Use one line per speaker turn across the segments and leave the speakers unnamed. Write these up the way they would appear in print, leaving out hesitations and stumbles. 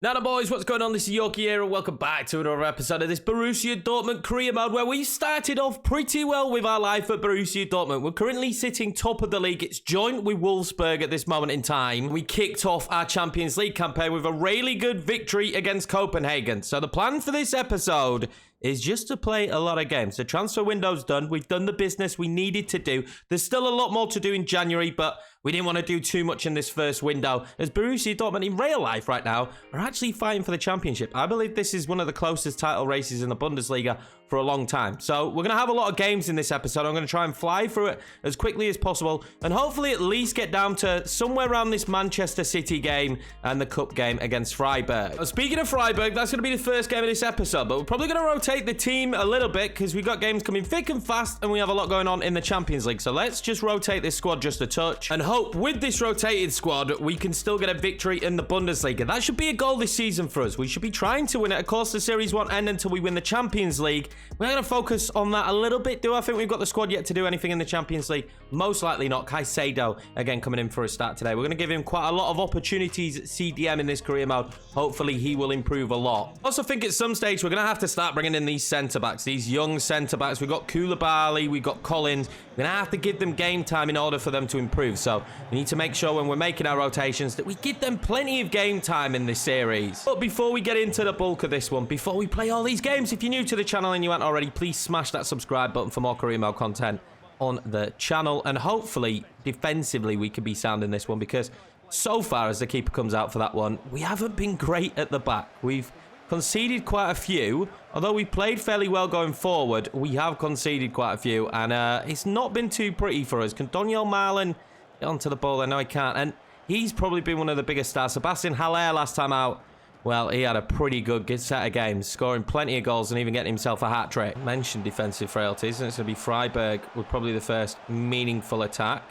Now the boys, what's going on? This is Yorkie here and welcome back to another episode of this Borussia Dortmund career mode where we started off pretty well with our life at Borussia Dortmund. We're currently sitting top of the league. It's joint with Wolfsburg at this moment in time. We kicked off our Champions League campaign with a really good victory against Copenhagen. So the plan for this episode is just to play a lot of games. The transfer window's done. We've done the business we needed to do. There's still a lot more to do in January, but we didn't want to do too much in this first window, as Borussia Dortmund in real life right now are actually fighting for the championship. I believe this is one of the closest title races in the Bundesliga for a long time. So we're going to have a lot of games in this episode. I'm going to try and fly through it as quickly as possible and hopefully at least get down to somewhere around this Manchester City game and the cup game against Freiburg. Speaking of Freiburg, that's going to be the first game of this episode, but we're probably going to rotate the team a little bit because we've got games coming thick and fast and we have a lot going on in the Champions League. So let's just rotate this squad just a touch and hope with this rotated squad we can still get a victory in the Bundesliga. That should be a goal this season for us. We should be trying to win it. Of course, the series won't end until we win the Champions League. We're going to focus on that a little bit. Do I think we've got the squad yet to do anything in the Champions League? Most likely not. Caicedo, again, coming in for a start today. We're going to give him quite a lot of opportunities at CDM in this career mode. Hopefully, he will improve a lot. I also think at some stage, we're going to have to start bringing in these centre-backs, these young centre-backs. We've got Koulibaly, we've got Collins. We're going to have to give them game time in order for them to improve. So we need to make sure when we're making our rotations that we give them plenty of game time in this series. But before we get into the bulk of this one, before we play all these games, if you're new to the channel and you aren't already, please smash that subscribe button for more career mode content on the channel. And hopefully, defensively, we can be sound in this one because so far as the keeper comes out for that one, we haven't been great at the back. We've conceded quite a few. Although we played fairly well going forward, we have conceded quite a few. And it's not been too pretty for us. Can Daniel Marlin get onto the ball? I know he can't. And he's probably been one of the biggest stars. Sebastian Haller last time out, well, he had a pretty good set of games, scoring plenty of goals and even getting himself a hat-trick. Mentioned defensive frailties, and it's going to be Freiburg with probably the first meaningful attack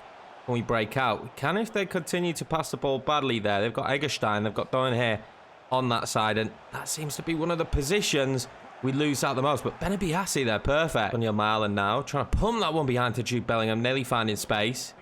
when we break out. We can if they continue to pass the ball badly there. They've got Eggestein, they've got Doan here on that side, and that seems to be one of the positions we lose out the most. But Benabiasi there, perfect. Daniel Marlin now, trying to pump that one behind to Jude Bellingham, nearly finding space.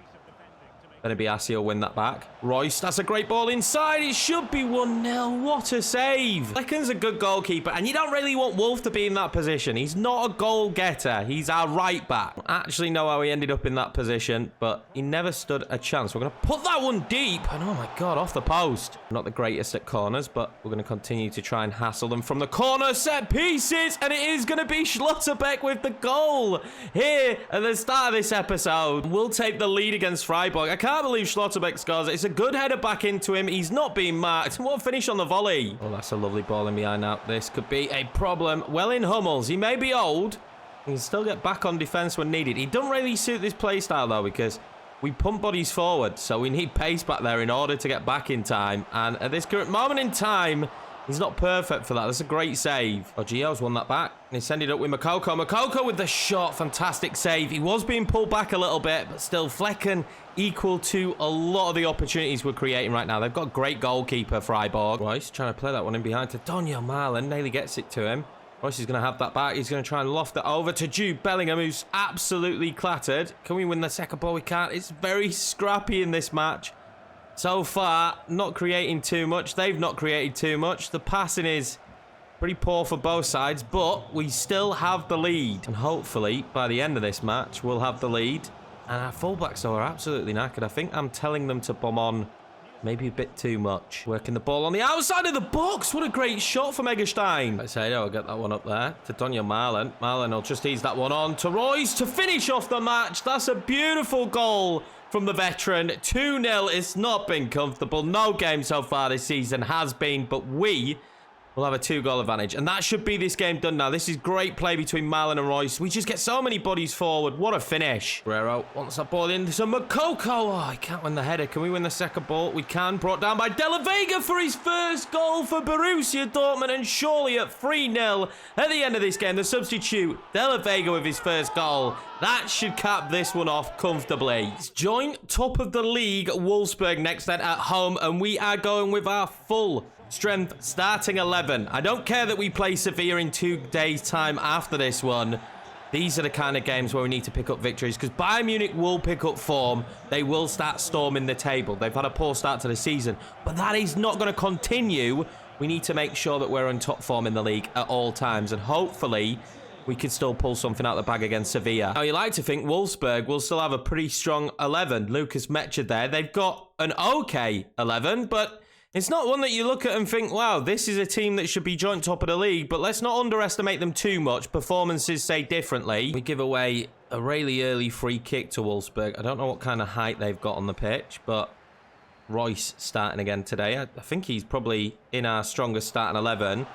Benabiasi will win that back. Royce, that's a great ball inside. It should be 1-0. What a save. Flecken's a good goalkeeper, and you don't really want Wolf to be in that position. He's not a goal getter. He's our right back. I actually know how he ended up in that position, but he never stood a chance. We're going to put that one deep. And oh my God, off the post. Not the greatest at corners, but we're going to continue to try and hassle them from the corner. Set pieces, and it is going to be Schlotterbeck with the goal here at the start of this episode. We'll take the lead against Freiburg. I can't believe Schlotterbeck scores. It's a good header back into him. He's not being marked. What a finish on the volley. Oh, that's a lovely ball in behind now. This could be a problem. Well in Hummels. He may be old. He can still get back on defense when needed. He doesn't really suit this play style though, because we pump bodies forward, so we need pace back there in order to get back in time. And at this current moment in time, he's not perfect for that. That's a great save. Oh, Gio's won that back. And he's ended up with Makoko. Makoko with the shot. Fantastic save. He was being pulled back a little bit, but still Flecken equal to a lot of the opportunities we're creating right now. They've got great goalkeeper, Freiburg. Royce trying to play that one in behind to Daniel Marlin. Nearly gets it to him. Royce is going to have that back. He's going to try and loft it over to Jude Bellingham, who's absolutely clattered. Can we win the second ball? We can't. It's very scrappy in this match. So far, not creating too much. They've not created too much. The passing is pretty poor for both sides, but we still have the lead. And hopefully, by the end of this match, we'll have the lead. And our fullbacks, though, are absolutely knackered. I think I'm telling them to bomb on maybe a bit too much. Working the ball on the outside of the box. What a great shot from Eggestein. Let's say, I'll get that one up there to Daniel Marlin. Marlin will just ease that one on to Royce to finish off the match. That's a beautiful goal from the veteran. 2-0. It's not been comfortable. No game so far this season has been, but we will have a 2-goal advantage. And that should be this game done now. This is great play between Marlin and Royce. We just get so many bodies forward. What a finish. Guerrero wants that ball in. So Makoko. Oh, he can't win the header. Can we win the second ball? We can. Brought down by De La Vega for his first goal for Borussia Dortmund. And surely at 3-0 at the end of this game, the substitute, De La Vega with his first goal. That should cap this one off comfortably. It's joint top of the league, Wolfsburg next then at home. And we are going with our full strength starting 11. I don't care that we play Sevilla in 2 days' time after this one. These are the kind of games where we need to pick up victories because Bayern Munich will pick up form. They will start storming the table. They've had a poor start to the season, but that is not going to continue We need to make sure that we're in top form in the league at all times. And hopefully, we could still pull something out of the bag against Sevilla. Now, you like to think Wolfsburg will still have a pretty strong 11. Lucas Mecha there. They've got an okay 11, but it's not one that you look at and think, wow, this is a team that should be joint top of the league. But let's not underestimate them too much. Performances say differently. We give away a really early free kick to Wolfsburg. I don't know what kind of height they've got on the pitch, but Royce starting again today. I think he's probably in our strongest starting 11.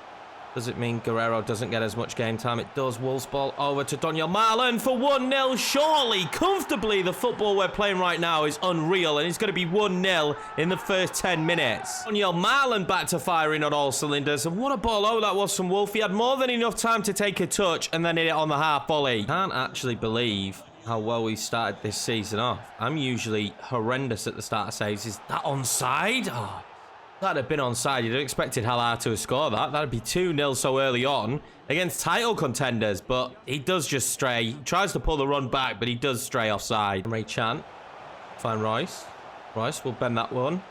Does it mean Guerrero doesn't get as much game time? It does. Wolves ball over to Daniel Marlin for 1-0. Surely, comfortably, the football we're playing right now is unreal, and it's going to be 1-0 in the first 10 minutes. Daniel Marlin back to firing on all cylinders, and what a ball over that was from Wolf. He had more than enough time to take a touch and then hit it on the half volley. Can't actually believe how well we started this season off. I'm usually horrendous at the start of saves. Is that onside? Oh. That'd have been onside. You'd have expected Haller to have scored that. That'd be 2-0 so early on against title contenders. But he does just stray. He tries to pull the run back, but he does stray offside. Ray Chan. Find Royce. Royce will bend that one. And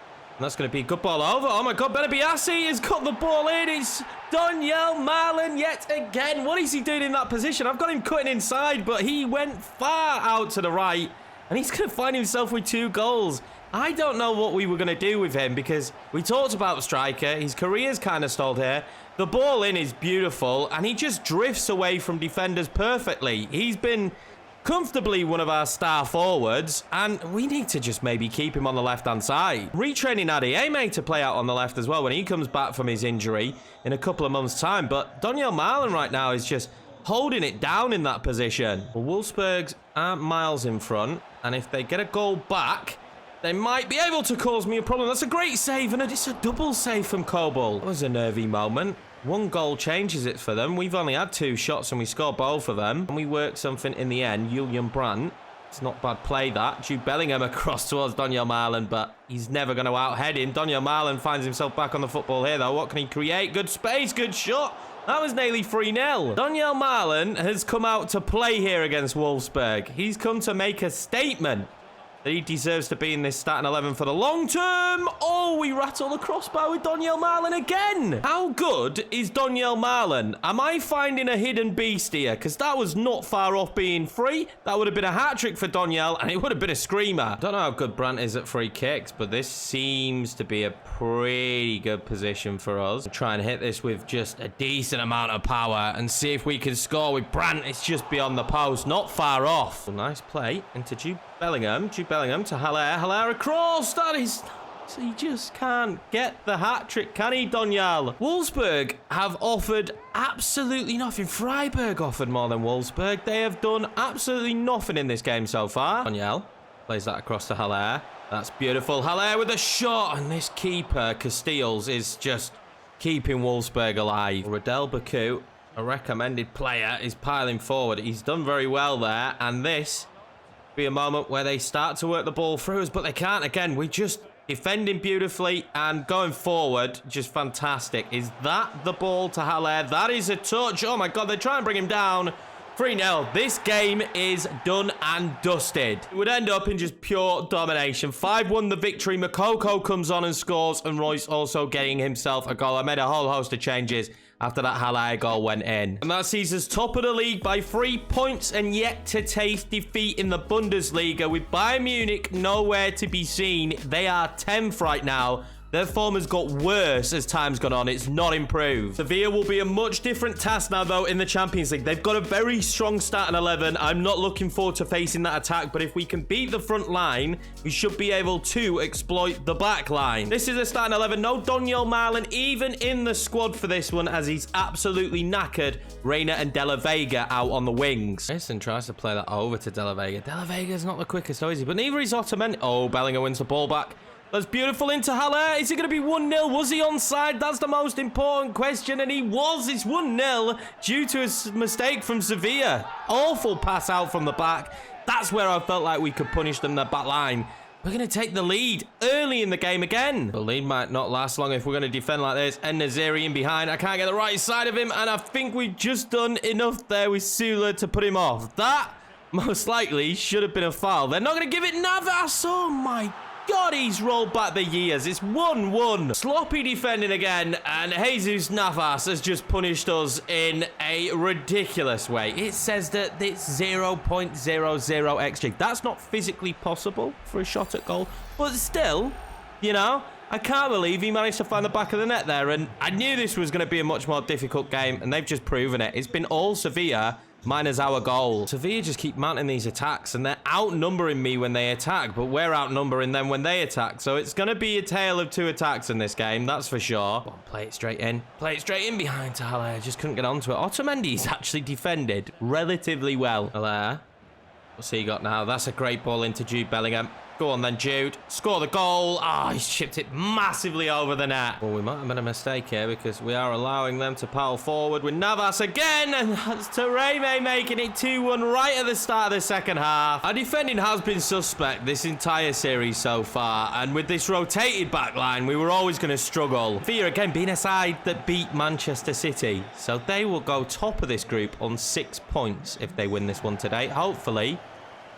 that's going to be a good ball over. Oh my God, Benabiassi has got the ball in. It's Daniel Marlin yet again. What is he doing in that position? I've got him cutting inside, but he went far out to the right. And he's going to find himself with 2 goals. I don't know what we were going to do with him because we talked about the striker. His career's kind of stalled here. The ball in is beautiful and he just drifts away from defenders perfectly. He's been comfortably one of our star forwards and we need to just maybe keep him on the left-hand side. Retraining Adeyemi to play out on the left as well when he comes back from his injury in a couple of months' time. But Daniel Marlin right now is just holding it down in that position. Well, Wolfsburg aren't miles in front, and if they get a goal back, they might be able to cause me a problem. That's a great save, and it's a double save from Kobel. That was a nervy moment. 1 goal changes it for them. We've only had 2 shots, and we scored both of them. And we worked something in the end. Julian Brandt. It's not bad play, that. Jude Bellingham across towards Daniel Marlin, but he's never going to out-head him. Daniel Marlin finds himself back on the football here, though. What can he create? Good space, good shot. That was nearly 3-0. Daniel Marlin has come out to play here against Wolfsburg. He's come to make a statement that he deserves to be in this starting 11 for the long term. Oh, we rattle the crossbar with Daniel Marlin again. How good is Daniel Marlin? Am I finding a hidden beast here? Because that was not far off being free. That would have been a hat-trick for Daniel, and it would have been a screamer. Don't know how good Brandt is at free kicks, but this seems to be a pretty good position for us. We'll try and hit this with just a decent amount of power and see if we can score with Brandt. It's just beyond the post, not far off. Well, nice play into Jude Bellingham. Jude Bellingham to Haller. Haller across. That is... So he just can't get the hat-trick, can he, Daniel? Wolfsburg have offered absolutely nothing. Freiburg offered more than Wolfsburg. They have done absolutely nothing in this game so far. Daniel plays that across to Haller. That's beautiful. Haller with a shot. And this keeper, Casteels, is just keeping Wolfsburg alive. Radel Baku, a recommended player, is piling forward. He's done very well there. And this be a moment where they start to work the ball through us, but they can't. Again, we just defending beautifully and going forward, just fantastic. Is that the ball to Haller? That is a touch. Oh my God, they try and bring him down. 3-0. This game is done and dusted. It would end up in just pure domination. 5-1 the victory. Makoko comes on and scores, and Royce also getting himself a goal. I made a whole host of changes after that Haller goal went in. And that sees us top of the league by 3 points and yet to taste defeat in the Bundesliga with Bayern Munich nowhere to be seen. They are 10th right now. Their form has got worse as time's gone on. It's not improved. Sevilla will be a much different task now, though, in the Champions League. They've got a very strong starting 11. I'm not looking forward to facing that attack, but if we can beat the front line, we should be able to exploit the back line. This is a starting 11. No Daniel Marlin even in the squad for this one, as he's absolutely knackered. Reina and De La Vega out on the wings. Mason tries to play that over to De La Vega. De La Vega's not the quickest, though, is he? But neither is Ottoman. Oh, Bellingham wins the ball back. That's beautiful into Haller. Is it going to be 1-0? Was he onside? That's the most important question. And he was. It's 1-0 due to a mistake from Sevilla. Awful pass out from the back. That's where I felt like we could punish them, the back line. We're going to take the lead early in the game again. The lead might not last long if we're going to defend like this. And Naziri in behind. I can't get the right side of him. And I think we've just done enough there with Sula to put him off. That most likely should have been a foul. They're not going to give it Navas. Oh my God, he's rolled back the years. It's 1-1. Sloppy defending again, and Jesus Navas has just punished us in a ridiculous way. It says that it's 0.00 XG. That's not physically possible for a shot at goal, but still, you know, I can't believe he managed to find the back of the net there, and I knew this was going to be a much more difficult game, and they've just proven it. It's been all Sevilla minus our goal. Sevilla just keep mounting these attacks, and they're outnumbering me when they attack, but we're outnumbering them when they attack, so it's going to be a tale of two attacks in this game, that's for sure. Come on, play it straight in. Play it straight in behind to Haller. Just couldn't get onto it. Otamendi's actually defended relatively well. Haller. What's he got now? That's a great ball into Jude Bellingham. Go on then, Jude. Score the goal. Oh, he's chipped it massively over the net. Well, we might have made a mistake here because we are allowing them to power forward with Navas again. And that's Taremi making it 2-1 right at the start of the second half. Our defending has been suspect this entire series so far. And with this rotated back line, we were always going to struggle. Sevilla, again, being a side that beat Manchester City. So they will go top of this group on 6 points if they win this one today. Hopefully,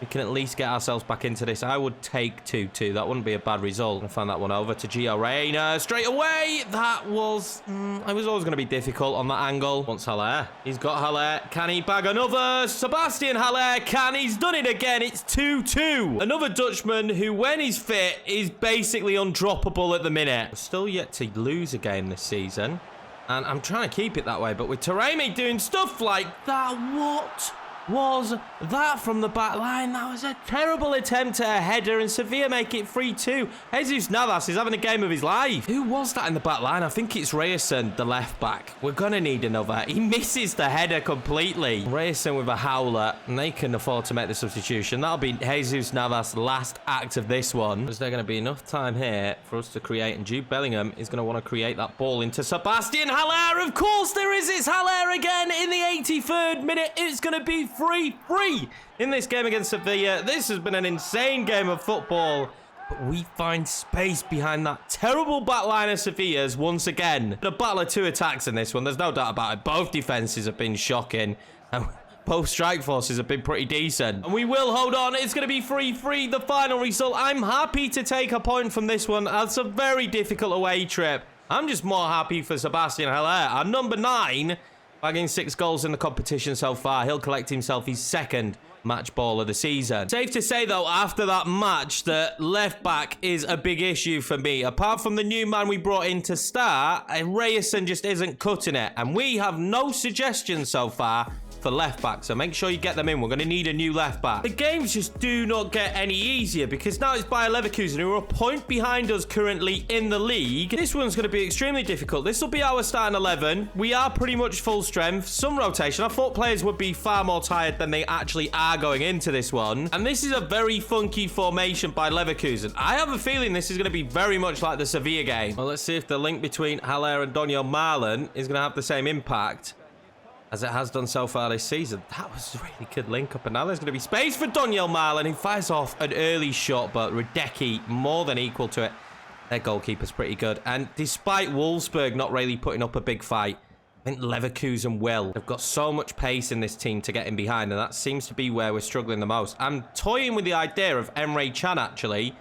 we can at least get ourselves back into this. I would take 2-2. That wouldn't be a bad result. I found that one over to Gio Reyna straight away. That was... I was always going to be difficult on that angle. Wants Haller. He's got Haller. Can he bag another? Sebastian Haller can. He's done it again. It's 2-2. Another Dutchman who, when he's fit, is basically undroppable at the minute. We're still yet to lose a game this season. And I'm trying to keep it that way. But with Taremi doing stuff like that, what was that from the back line? That was a terrible attempt at a header, and Sevilla make it 3-2. Jesus Navas is having a game of his life. Who was that in the back line? I think it's Reyerson, the left back. We're going to need another. He misses the header completely. Reyerson with a howler, and they can afford to make the substitution. That'll be Jesus Navas' last act of this one. Is there going to be enough time here for us to create? And Jude Bellingham is going to want to create that ball into Sebastian Haller. Of course there is. It's Haller again in the 83rd minute. It's going to be 3-3 in this game against Sevilla. This has been an insane game of football, but we find space behind that terrible back line of Sevilla's once again. A battle of two attacks in this one, there's no doubt about it. Both defenses have been shocking, and both strike forces have been pretty decent. And we will hold on. It's going to be 3-3, the final result. I'm happy to take a point from this one. That's a very difficult away trip. I'm just more happy for Sebastian Haller, our number 9, bagging 6 goals in the competition so far. He'll collect himself his second match ball of the season. Safe to say, though, after that match, that left back is a big issue for me. Apart from the new man we brought in to start, Reyerson just isn't cutting it. And we have no suggestions so far for left back, so make sure you get them in. We're going to need a new left back. The games just do not get any easier because now it's Bayer Leverkusen, who are a point behind us currently in the league. This one's going to be extremely difficult. This will be our starting 11. We are pretty much full strength, some rotation. I thought players would be far more tired than they actually are going into this one, and this is a very funky formation by Leverkusen. I have a feeling this is going to be very much like the Sevilla game. Well, let's see if the link between Haller and Daniel Marlon is going to have the same impact as it has done so far this season. That was a really good link up, and now there's going to be space for Daniel Marlon, who fires off an early shot, but Radecki more than equal to it. Their goalkeeper's pretty good, and despite Wolfsburg not really putting up a big fight, I think Leverkusen will. They've got so much pace in this team to get in behind, and that seems to be where we're struggling the most. I'm toying with the idea of Emre Can actually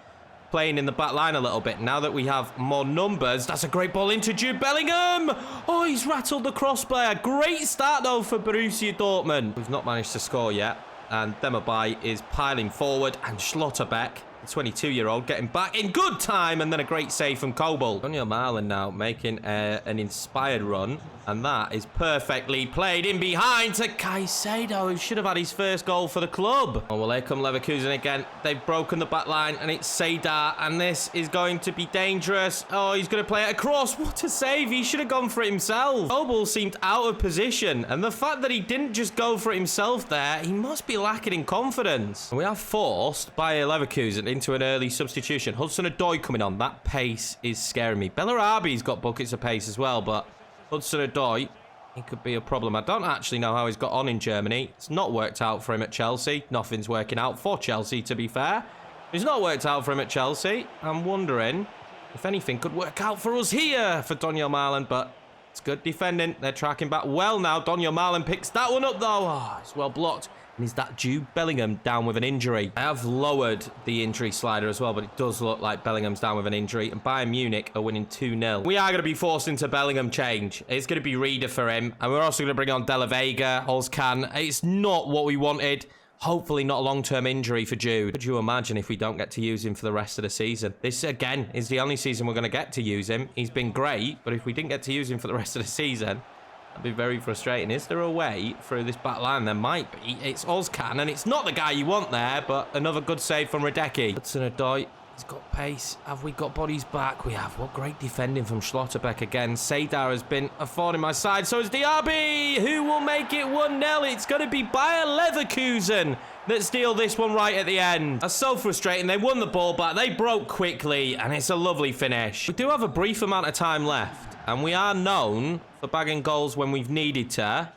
playing in the back line a little bit now that we have more numbers. That's a great ball into Jude Bellingham. Oh, he's rattled the crossbar. Great start, though, for Borussia Dortmund. We've not managed to score yet, and Demirbay is piling forward, and Schlotterbeck, the 22-year-old, getting back in good time, and then a great save from Kobel. Daniel Marlon now making an inspired run, and that is perfectly played in behind to Caicedo, who should have had his first goal for the club. Oh, well, here come Leverkusen again. They've broken the back line, and it's Seydar, and this is going to be dangerous. Oh, he's going to play it across. What a save. He should have gone for it himself. Kobel seemed out of position, and the fact that he didn't just go for it himself there, he must be lacking in confidence. And we are forced by Leverkusen into an early substitution. Hudson-Odoi coming on. That pace is scaring me. Bellarabi's got buckets of pace as well, but Hudson-Odoi, he could be a problem. I don't actually know how he's got on in Germany. It's not worked out for him at Chelsea. Nothing's working out for Chelsea, to be fair. It's not worked out for him at Chelsea. I'm wondering if anything could work out for us here for Daniel Marlon, but it's good defending. They're tracking back well now. Daniel Marlon picks that one up, though. Oh, it's well blocked. And is that Jude Bellingham down with an injury? I have lowered the injury slider as well, but it does look like Bellingham's down with an injury. And Bayern Munich are winning 2-0. We are going to be forced into Bellingham change. It's going to be Reader for him. And we're also going to bring on De La Vega, Olskan. It's not what we wanted. Hopefully not a long-term injury for Jude. Could you imagine if we don't get to use him for the rest of the season? This, again, is the only season we're going to get to use him. He's been great, but if we didn't get to use him for the rest of the season, that'd be very frustrating. Is there a way through this back line? There might be. It's Olskan, and it's not the guy you want there, but another good save from Radecki. Hudson-Odoi. He's got pace. Have we got bodies back? We have. What great defending from Schlotterbeck again. Seydar has been a thorn in my side. So is Diaby. Who will make it 1-0? It's going to be Bayer Leverkusen that steal this one right at the end. That's so frustrating. They won the ball back. They broke quickly, and it's a lovely finish. We do have a brief amount of time left, and we are known for bagging goals when we've needed to.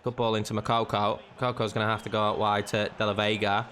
Good ball into Makoko. Makoko's going to have to go out wide to De La Vega.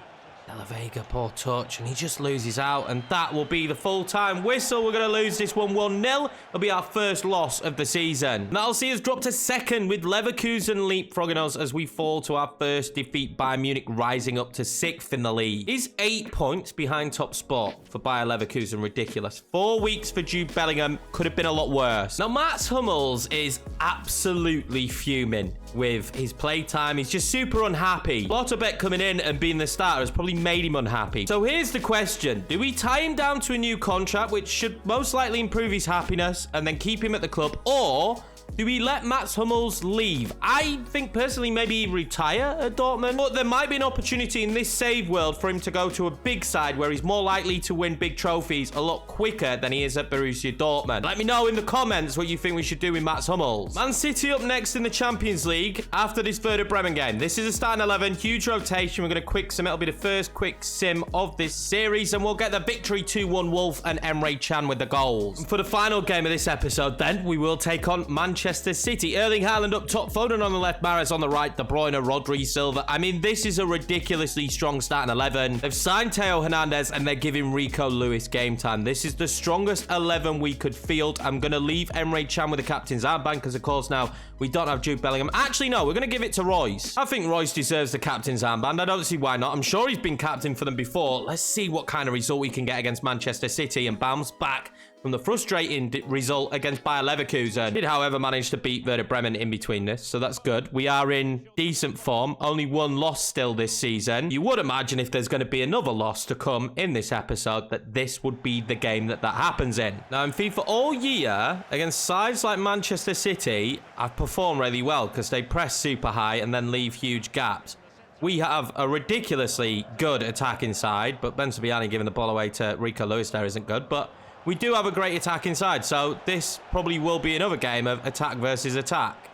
De La Vega, poor touch, and he just loses out, and that will be the full-time whistle. We're going to lose this one 1-0. It'll be our first loss of the season. And that'll see us drop to second, with Leverkusen leapfrogging us as we fall to our first defeat. Bayern Munich rising up to 6th in the league. Is 8 points behind top spot for Bayer Leverkusen ridiculous? 4 weeks for Jude Bellingham. Could have been a lot worse. Now, Mats Hummels is absolutely fuming with his playtime. He's just super unhappy. Schlotterbeck coming in and being the starter has probably made him unhappy. So here's the question. Do we tie him down to a new contract, which should most likely improve his happiness, and then keep him at the club? Or do we let Mats Hummels leave? I think personally maybe retire at Dortmund, but there might be an opportunity in this save world for him to go to a big side where he's more likely to win big trophies a lot quicker than he is at Borussia Dortmund. Let me know in the comments what you think we should do with Mats Hummels. Man City up next in the Champions League after this Werder Bremen game. This is a starting 11, huge rotation. We're going to quick sim. It'll be the first quick sim of this series, and we'll get the victory 2-1 Wolf and Emre Can with the goals. And for the final game of this episode, then we will take on Manchester City. Erling Haaland up top, Foden on the left, Mahrez on the right, De Bruyne, Rodri, Silva. I mean, this is a ridiculously strong starting 11. They've signed Theo Hernandez and they're giving Rico Lewis game time. This is the strongest 11 we could field. I'm going to leave Emre Can with the captain's armband because, of course, now we don't have Jude Bellingham. Actually, no, we're going to give it to Royce. I think Royce deserves the captain's armband. I don't see why not. I'm sure he's been captain for them before. Let's see what kind of result we can get against Manchester City and bounce back from the frustrating result against Bayer Leverkusen. Did, however, manage to beat Werder Bremen in between this, so that's good. We are in decent form. Only one loss still this season. You would imagine if there's going to be another loss to come in this episode, that this would be the game that happens in. Now, in FIFA all year, against sides like Manchester City, I've performed really well because they press super high and then leave huge gaps. We have a ridiculously good attacking side, but Ben Sabiani giving the ball away to Rico Lewis there isn't good, but we do have a great attacking side, so this probably will be another game of attack versus attack.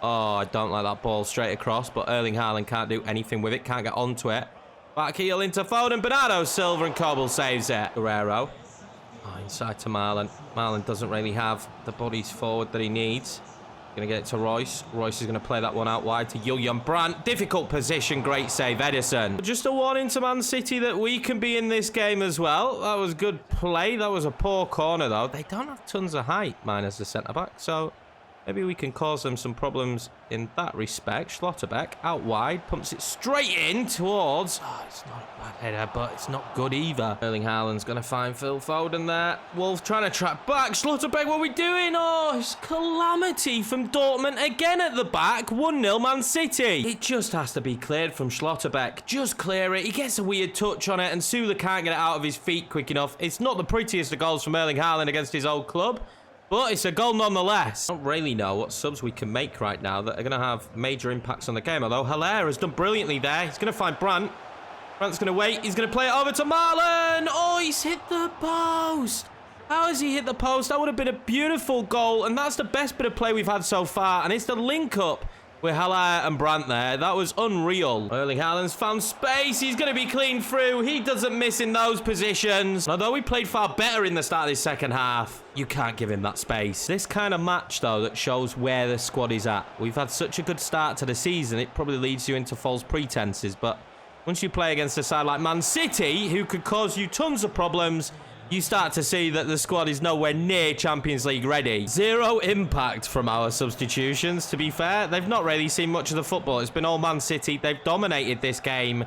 Oh, I don't like that ball straight across, but Erling Haaland can't do anything with it, can't get onto it. Back heel into Foden, Bernardo Silva, and Kobel saves it. Guerrero. Oh, inside to Marlon. Marlon doesn't really have the bodies forward that he needs. Going to get it to Royce. Royce is going to play that one out wide to Julian Brandt. Difficult position. Great save, Edison. Just a warning to Man City that we can be in this game as well. That was good play. That was a poor corner, though. They don't have tons of height, minus the centre-back, so maybe we can cause them some problems in that respect. Schlotterbeck out wide, pumps it straight in towards... Oh, it's not a bad header, but it's not good either. Erling Haaland's going to find Phil Foden there. Wolf trying to track back. Schlotterbeck, what are we doing? Oh, it's calamity from Dortmund again at the back. 1-0 Man City. It just has to be cleared from Schlotterbeck. Just clear it. He gets a weird touch on it, and Sula can't get it out of his feet quick enough. It's not the prettiest of goals from Erling Haaland against his old club, but it's a goal nonetheless. I don't really know what subs we can make right now that are going to have major impacts on the game. Although Haller has done brilliantly there. He's going to find Brandt. Brandt's going to wait. He's going to play it over to Marlon. Oh, he's hit the post. How has he hit the post? That would have been a beautiful goal. And that's the best bit of play we've had so far. And it's the link up with Haller and Brandt there. That was unreal. Erling Haaland's found space. He's going to be clean through. He doesn't miss in those positions. Although we played far better in the start of this second half, you can't give him that space. This kind of match, though, that shows where the squad is at. We've had such a good start to the season, it probably leads you into false pretenses. But once you play against a side like Man City, who could cause you tons of problems, you start to see that the squad is nowhere near Champions League ready. Zero impact from our substitutions, to be fair. They've not really seen much of the football. It's been all Man City. They've dominated this game.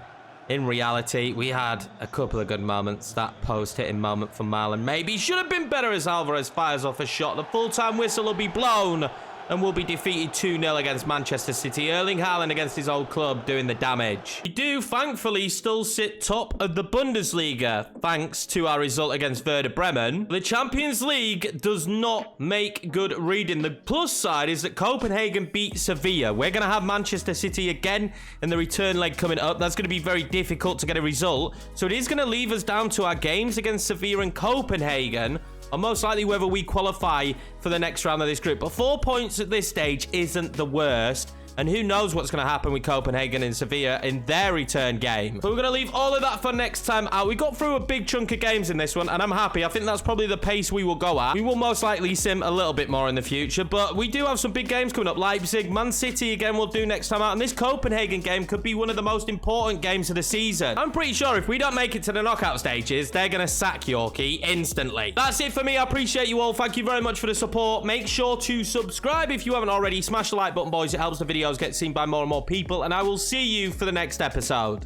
In reality, we had a couple of good moments. That post-hitting moment from Marlon maybe should have been better as Alvarez fires off a shot. The full-time whistle will be blown and will be defeated 2-0 against Manchester City. Erling Haaland against his old club doing the damage. We do, thankfully, still sit top of the Bundesliga, thanks to our result against Werder Bremen. The Champions League does not make good reading. The plus side is that Copenhagen beat Sevilla. We're going to have Manchester City again in the return leg coming up. That's going to be very difficult to get a result. So it is going to leave us down to our games against Sevilla and Copenhagen, or most likely whether we qualify for the next round of this group. But 4 points at this stage isn't the worst. And who knows what's going to happen with Copenhagen and Sevilla in their return game. But we're going to leave all of that for next time out. We got through a big chunk of games in this one, and I'm happy. I think that's probably the pace we will go at. We will most likely sim a little bit more in the future, but we do have some big games coming up. Leipzig, Man City again we'll do next time out. And this Copenhagen game could be one of the most important games of the season. I'm pretty sure if we don't make it to the knockout stages, they're going to sack Yorkie instantly. That's it for me. I appreciate you all. Thank you very much for the support. Make sure to subscribe if you haven't already. Smash the like button, boys. It helps the videos get seen by more and more people, and I will see you for the next episode.